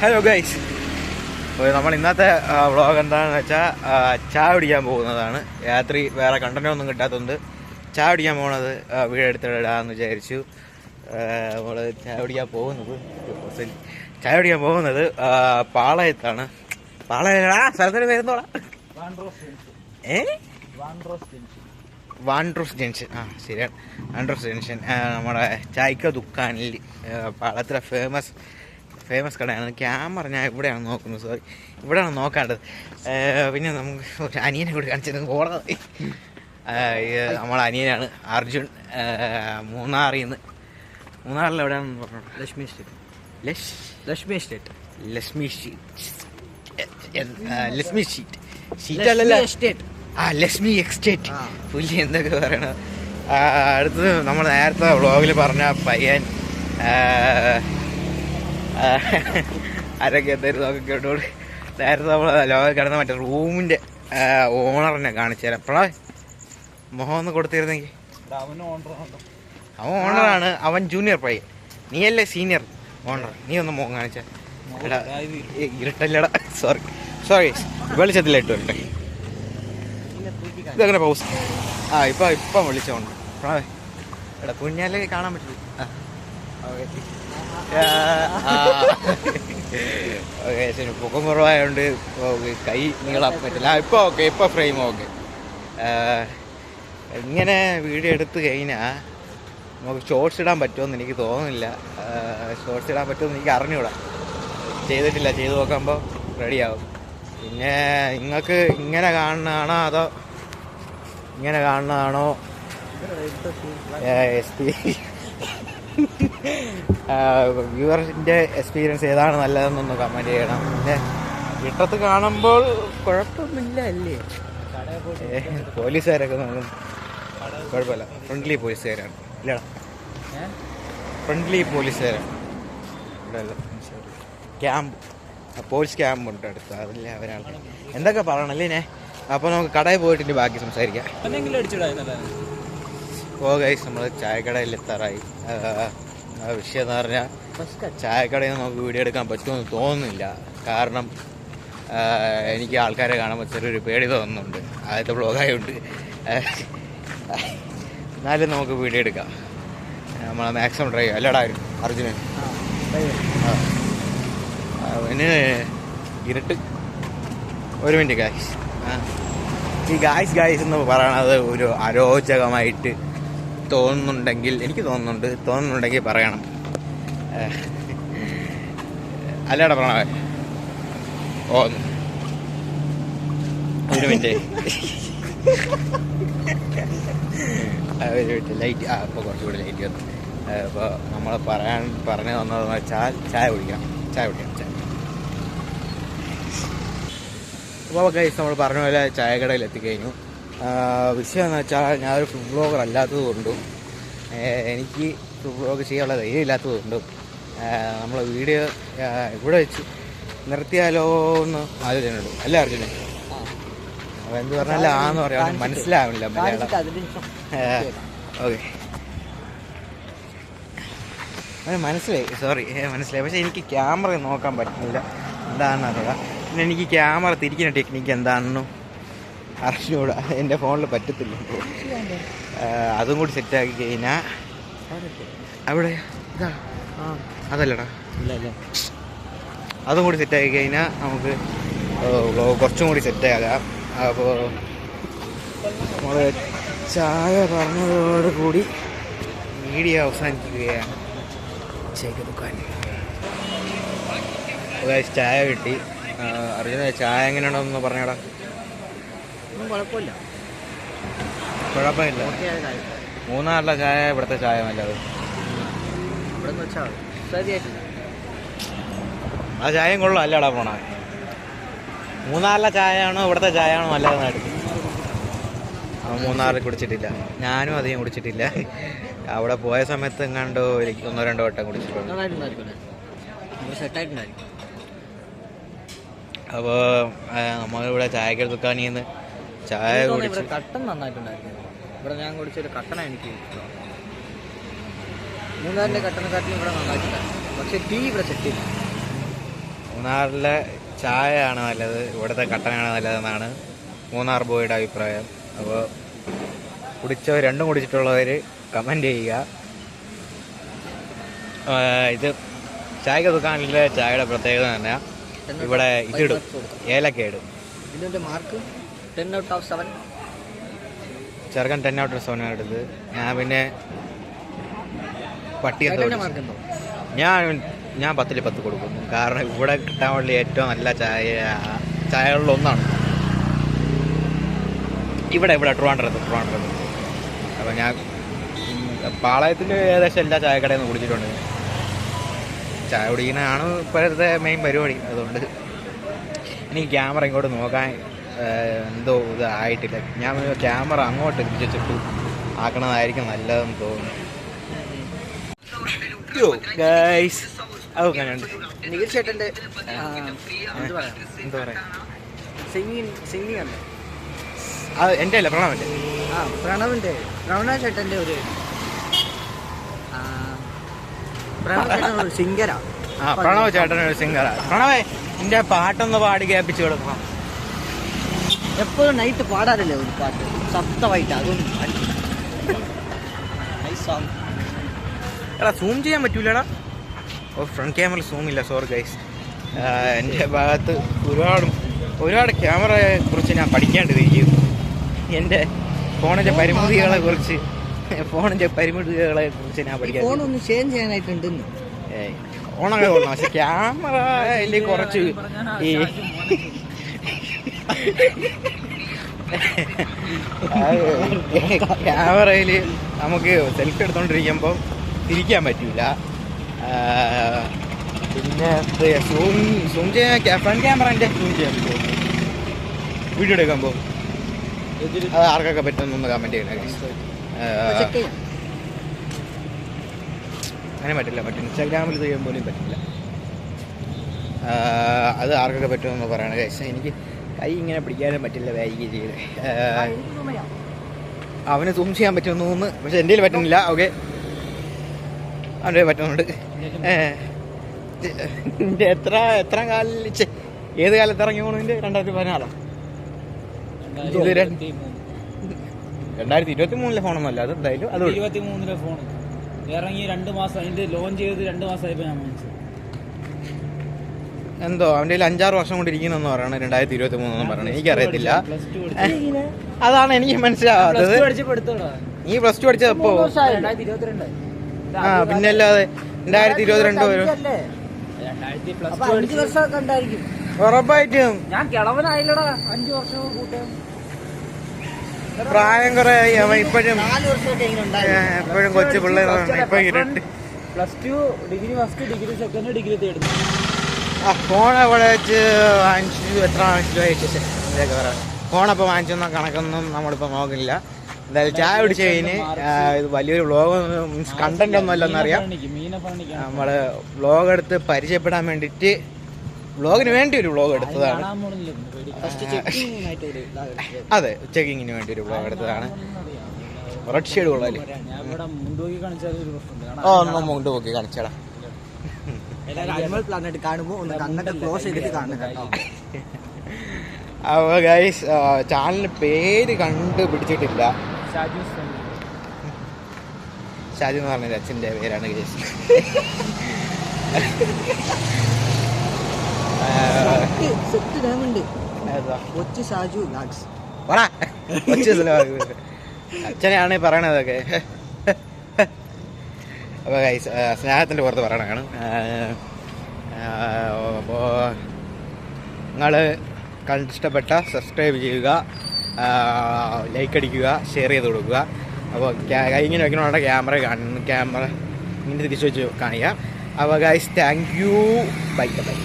Hello guys, നമ്മൾ ഇന്നത്തെ vlog എന്താണെന്ന് വെച്ചാൽ ചായ കുടിക്കാൻ പോകുന്നതാണ്. രാത്രി വേറെ കണ്ടന്റൊന്നും കിട്ടാത്തതുകൊണ്ട് ചായ കുടിക്കാൻ പോകുന്നത് വീഡിയോ എടുത്തിടാമെന്ന് വിചാരിച്ചു. നമ്മൾ ചായ കുടിക്കാൻ പോകുന്നത് പാളയത്താണ്. പാളയടാ സ്ഥലത്തിന് വരുന്നോളാ. വാൻഡ്രോസ് ജംഗ്ഷൻ. ശരിയാണ്, വാൻഡ്രോസ് ജംഗ്ഷൻ. നമ്മുടെ ചായ്ക്ക ദുക്കാനിൽ പാളയത്തിലെ ഫേമസ് കടയാണ്. ക്യാമറ ഞാൻ ഇവിടെയാണ് നോക്കുന്നത്, സോറി, ഇവിടെയാണ് നോക്കേണ്ടത്. പിന്നെ നമുക്ക് ഒരു അനിയനെ കൂടി കാണിച്ചിരുന്നു ഓടാതെ. നമ്മളെ അനിയനാണ് അർജുൻ. മൂന്നാറിൽ എവിടെയാണെന്ന് പറഞ്ഞു? ലക്ഷ്മി എസ്റ്റേറ്റ്. പുല്ലി എന്തൊക്കെ പറയണത്. അടുത്തത് നമ്മൾ നേരത്തെ വ്ളോഗിൽ പറഞ്ഞ പയ്യൻ ആരൊക്കെ എന്തായാലും നോക്കി കേട്ടോട്. നേരത്തെ നമ്മൾ ലോകം കിടന്ന മറ്റേ റൂമിൻ്റെ ഓണറിനെ കാണിച്ചു തരാം. എപ്പോഴാ മുഖം ഒന്ന് കൊടുത്തിരുന്നെങ്കിൽ. അവൻ ഓണറാണ്, അവൻ ജൂനിയർ പയ്യൻ, നീയല്ലേ സീനിയർ ഓണർ. നീ ഒന്ന് മുഖം കാണിച്ച. ഇരുട്ടല്ലടാ, സോറി വെളിച്ചത്തിലിട്ടു വരട്ടെ. ഇതങ്ങനെ പൗസ്. ഇപ്പം വിളിച്ചോണ്ട് എടാ കുഞ്ഞാലേ കാണാൻ പറ്റില്ല. ശരി, പൊക്കം കുറവായതുകൊണ്ട് കൈ നീളാൻ പറ്റില്ല. ഇപ്പം ഫ്രെയിം ഓക്കെ. ഇങ്ങനെ വീഡിയോ എടുത്ത് കഴിഞ്ഞാൽ നമുക്ക് ഷോർട്സ് ഇടാൻ പറ്റുമെന്ന് എനിക്ക് തോന്നുന്നില്ല. ഷോർട്സ് ഇടാൻ പറ്റുമെന്ന് എനിക്ക് അറിഞ്ഞൂടാ. ചെയ്തിട്ടില്ല, ചെയ്ത് നോക്കുമ്പോൾ റെഡിയാവും. പിന്നെ നിങ്ങൾക്ക് ഇങ്ങനെ കാണുന്നതാണോ അതോ ഇങ്ങനെ കാണുന്നതാണോ വ്യൂവറിൻ്റെ എക്സ്പീരിയൻസ് ഏതാണ് നല്ലതെന്നൊന്ന് കമൻറ്റ് ചെയ്യണം. പിന്നെ ഇട്ടത്ത് കാണുമ്പോൾ കുഴപ്പമൊന്നുമില്ല അല്ലേ? പോലീസുകാരൊക്കെ നോക്കും, കുഴപ്പമില്ല. ഫ്രണ്ട്ലി പോലീസുകാരാണ്. ഇല്ലടാ, ഫ്രണ്ട്ലി പോലീസുകാരാണ്. ഇവിടെ പോലീസ് ക്യാമ്പുണ്ട് അടുത്ത്, അതില്ലേ അവരാണ്. എന്തൊക്കെ പറയണല്ലേ? അപ്പോൾ നമുക്ക് കടയിൽ പോയിട്ട് ബാക്കി സംസാരിക്കാം. ഗൈസ്, നമ്മൾ ചായക്കടയിൽ എത്താറായി. വിഷയം എന്ന് പറഞ്ഞാൽ ചായക്കടയിൽ നിന്ന് നമുക്ക് വീഡിയോ എടുക്കാൻ പറ്റുമെന്ന് തോന്നുന്നില്ല. കാരണം എനിക്ക് ആൾക്കാരെ കാണുമ്പോൾ ചെറിയൊരു പേടി തോന്നുന്നുണ്ട്. ആദ്യത്തെ വ്ളോഗായതുകൊണ്ട്. എന്നാലും നമുക്ക് വീഡിയോ എടുക്കാം. നമ്മളെ മാക്സിമം ട്രൈ ചെയ്യാം. അല്ലടാ അർജുനൻ? അവന് ഇരുട്ട്. ഒരു മിനിറ്റ് ഗായ്സ്. ഈ ഗായ്സ് എന്ന് പറയണത് ഒരു അരോചകമായിട്ട് എനിക്ക് തോന്നുന്നുണ്ടെങ്കിൽ പറയണം. അല്ലടാ പ്രണവ, ഒരു മിനിറ്റ് ലൈറ്റ്. ഇപ്പോൾ കുറച്ചുകൂടി ലൈറ്റ് വന്നു. അപ്പോൾ നമ്മൾ പറഞ്ഞു തന്നതെന്ന് വെച്ചാൽ ചായ കുടിക്കാം. അപ്പോൾ ഗൈസ്, നമ്മൾ പറഞ്ഞ പോലെ ചായക്കടയിൽ എത്തിക്കഴിഞ്ഞു. വിഷയം എന്ന് വെച്ചാൽ ഞാനൊരു ഫുഡ് ബ്ലോഗർ അല്ലാത്തത് കൊണ്ടും എനിക്ക് ഫുഡ് ബ്ലോഗ് ചെയ്യാനുള്ള ധൈര്യം ഇല്ലാത്തത് കൊണ്ടും നമ്മൾ വീഡിയോ ഇവിടെ വെച്ച് നിർത്തിയാലോ എന്ന് ആലോചനയുള്ളൂ. അല്ലേ അർജുനെ? അപ്പോൾ എന്ത് പറഞ്ഞാലും ആന്ന് പറയാൻ മനസ്സിലാവില്ല മലയാളം. ഓക്കെ, മനസ്സിലായി. പക്ഷേ എനിക്ക് ക്യാമറ നോക്കാൻ പറ്റുന്നില്ല. എന്താണെന്ന് അറിയാം. പിന്നെ എനിക്ക് ക്യാമറ തിരിക്കുന്ന ടെക്നിക്ക് എന്താണെന്നും അറിഞ്ഞൂടാ. എൻ്റെ ഫോണിൽ പറ്റത്തില്ല. അതും കൂടി സെറ്റാക്കി കഴിഞ്ഞാൽ അവിടെ അതല്ലടാ, അതും കൂടി സെറ്റാക്കി കഴിഞ്ഞാൽ നമുക്ക് കുറച്ചും കൂടി സെറ്റാകാം. അപ്പോൾ നമ്മൾ ചായ പറഞ്ഞതോടുകൂടി വീഡിയോ അവസാനിക്കുകയാണ്. ചായ കിട്ടി. അർജുന, ചായ എങ്ങനെയാണെന്ന് പറഞ്ഞാടാ. കുഴപ്പമില്ല. മൂന്നാറിലെ ചായ ഇവിടുത്തെ ചായ നല്ലത്. ആ ചായയും കൊള്ളാം. അല്ലടാ പോണ, മൂന്നാറിലെ ചായയാണോ ഇവിടുത്തെ ചായയാണോ നല്ലതെന്നായിട്ട്? മൂന്നാറിൽ കുടിച്ചിട്ടില്ല, ഞാനും അധികം കുടിച്ചിട്ടില്ല. അവിടെ പോയ സമയത്ത് എങ്ങാണ്ടോ എനിക്ക് 1-2 വട്ടം കുടിച്ചിട്ടുണ്ട്. അപ്പോൾ നമ്മളിവിടെ ചായക്ക് ദുക്കാനിൽ നിന്ന് ചായ കുടിച്ച് കട്ടൻ നന്നായിട്ടുണ്ടായിരുന്നു. ഇവിടെ ഞാൻ കുടിച്ചൊരു കട്ടനാണ് എനിക്ക് ഇഷ്ടം. മൂന്നാറിൻ്റെ കട്ടനെക്കാട്ടിലും ഇവിടെ നന്നായിട്ടുണ്ട്. പക്ഷേ ടീ ഇവിടെ സെറ്റ് ചെയ്തു. മൂന്നാറിലെ ചായയാണ് നല്ലത്, ഇവിടുത്തെ കട്ടനാണ് നല്ലതെന്നാണ് മൂന്നാർ ബോയുടെ അഭിപ്രായം. അപ്പോൾ രണ്ടും കുടിച്ചിട്ടുള്ളവർ കമൻറ്റ് ചെയ്യുക. ഇത് ചായക്ക് ദുക്കാനിലെ ചായയുടെ പ്രത്യേകത തന്നെ ഇവിടെ ഇതിടും, ഏലക്ക ഇടും. ഇതിൻ്റെ മാർക്ക് 10/7. ചെറുക്കൻ 10/7 എടുത്ത്. ഞാൻ പിന്നെ പട്ടിയെന്തോ ഞാൻ 10/10 കൊടുക്കുന്നു. കാരണം ഇവിടെ കിട്ടാൻ വേണ്ടി ഏറ്റവും നല്ല ചായകളിലൊന്നാണ് ഇവിടെ ട്രിവാൻഡ്രത്ത്. അപ്പോൾ ഞാൻ പാളയത്തിൽ ഏകദേശം എല്ലാ ചായക്കടയിൽ നിന്ന് കുടിച്ചിട്ടുണ്ട്. ചായ കുടിക്കുന്നതാണ് ഇപ്പോഴത്തെ മെയിൻ പരിപാടി. അതുകൊണ്ട് എനിക്ക് ക്യാമറ ഇങ്ങോട്ട് നോക്കാൻ എന്തോ ഇതായിട്ടില്ല. ഞാൻ ക്യാമറ അങ്ങോട്ട് തിരിച്ചിട്ട് ആക്കണതായിരിക്കും നല്ലതെന്ന് തോന്നുന്നു. അതൊക്കെയുണ്ട് നിഖിൽ ചേട്ടൻ്റെ എന്താ പറയാ സിംഗിങ് അല്ലേ? അത് എൻ്റെ അല്ല, പ്രണവൻ്റെ. പ്രണവ് ചേട്ടൻ്റെ ഒരു സിംഗറാ. പ്രണവ് ചേട്ടൻ ഒരു സിംഗറാ. പ്രണവേ എൻ്റെ പാട്ടൊന്ന് പാടി കേൾപ്പിച്ചു കൊടുക്കണം. എപ്പോഴും നൈറ്റ് പാടാറില്ലേ ഒരു പാട്ട് ശബ്ദമായിട്ട്? അതൊന്നും എടാ സൂം ചെയ്യാൻ പറ്റൂലടാ. ഫ്രണ്ട് ക്യാമറ സൂം ഇല്ല, സോറി ഗൈസ്. എൻ്റെ ഭാഗത്ത് ഒരുപാട് ക്യാമറയെ കുറിച്ച് ഞാൻ പഠിക്കേണ്ടതിരിക്കും. എൻ്റെ ഫോണിൻ്റെ പരിമിതികളെ കുറിച്ച് ഞാൻ പഠിക്കാൻ. ഫോണൊന്ന് ചേഞ്ച് ചെയ്യാനായിട്ടുണ്ട്. ഫോണൊക്കെ കൊള്ളാം, പക്ഷെ ക്യാമറയിൽ കുറച്ച് ഈ ക്യാമറയിൽ നമുക്ക് സെൽഫി എടുത്തോണ്ടിരിക്കുമ്പോൾ തിരിക്കാൻ പറ്റൂല. പിന്നെ സൂം ചെയ്യാൻ ഫ്രണ്ട് ക്യാമറ എൻ്റെ സൂം ചെയ്യാൻ പറ്റുമോ വീഡിയോ എടുക്കുമ്പോൾ? അത് ആർക്കൊക്കെ പറ്റുമെന്നൊന്ന് കമൻറ്റ് ചെയ്യണേ. അങ്ങനെ പറ്റില്ല, ഇൻസ്റ്റാഗ്രാമിൽ ചെയ്യാൻ പോലും പറ്റില്ല. അത് ആർക്കൊക്കെ പറ്റുമെന്ന് പറയണ കേസ്. എനിക്ക് കൈ ഇങ്ങനെ പിടിക്കാനും പറ്റില്ല, ബാഗ് ചെയ്ത്. അവന് സൂം ചെയ്യാൻ പറ്റുമെന്ന് തോന്നുന്നു, പക്ഷെ എൻ്റെ പറ്റുന്നില്ല. ഓക്കെ, അവൻ്റെ പറ്റുന്നുണ്ട്. എത്ര കാലിൽ ഏത് കാലത്ത് ഇറങ്ങി പോകണതിൻ്റെ 2014 ഇത് 2023 ഫോണൊന്നുമല്ല. അത് എന്തായാലും അത് 2023 ഫോൺ ഇറങ്ങി 2 മാസം, അതിന്റെ ലോഞ്ച് ചെയ്ത് 2 മാസമായപ്പോൾ ഞാൻ വാങ്ങിച്ചു. എന്തോ അവൻ്റെ 5-6 വർഷം കൊണ്ട് ഇരിക്കുന്നെന്ന് പറയണ. 2023 പറയണേ, എനിക്കറിയത്തില്ല. അതാണ് എനിക്ക് മനസ്സിലാവാത്തത്. നീ +2 പഠിച്ചപ്പോ പിന്നെ അല്ലാതെ 2022 വരും ഉറപ്പായിട്ടും. ഞാൻ കിളവനായില്ലടാ, 5 വർഷം കൂട്ടാൻ പ്രായം കുറെ ഇപ്പോഴും കൊച്ചു പിള്ളേരാണ്. ഇപ്പൊ +2 degree first, degree second, degree third. Phone എവിടെ വെച്ച് വാങ്ങിച്ചു, എത്ര വാങ്ങിച്ചു, ഫോണപ്പോൾ വാങ്ങിച്ചെന്ന കണക്കൊന്നും നമ്മളിപ്പോൾ നോക്കില്ല. എന്തായാലും ചായ കുടിച്ച് കഴിഞ്ഞ് ഇത് വലിയൊരു വ്ളോഗ് മീൻസ് കണ്ടന്റ് ഒന്നും അല്ലെന്നറിയാം. നമ്മൾ വ്ളോഗ് എടുത്ത് പരിചയപ്പെടാൻ വേണ്ടിയിട്ട് വ്ളോഗിന് വേണ്ടി ഒരു വ്ളോഗ് എടുത്തതാണ്. അതെ, ചെക്കിങ്ങിന് വേണ്ടി ഒരു വ്ളോഗ് എടുത്തതാണ്. റെഡ് ഷെയ്ഡ് കൊള്ളാല്ലേ? ഒന്ന് മുണ്ട് നോക്കി കാണിച്ചടാ. അപ്പോൾ ഗൈസ്, ചാനലിന് പേര് കണ്ടുപിടിച്ചിട്ടില്ല. ഷാജു എന്ന് പറഞ്ഞ അച്ഛൻ്റെ പേരാണ് ഗൈസ്. അച്ഛനെയാണ് പറയണതൊക്കെ. അപ്പോൾ ഗൈസ്, സ്നേഹത്തിൻ്റെ പുറത്ത് പറയണതാണ്. അപ്പോൾ നിങ്ങൾ കണ്ടിഷ്ടപ്പെട്ട സബ്സ്ക്രൈബ് ചെയ്യുക, ലൈക്ക് അടിക്കുക, ഷെയർ ചെയ്ത് കൊടുക്കുക. അപ്പോൾ കൈ ഇങ്ങനെ വെക്കണോടെ ക്യാമറ ഇങ്ങനെ തിരിച്ചു വെച്ച് കാണിക്കുക. അപ്പോൾ guys, thank you, bye bye.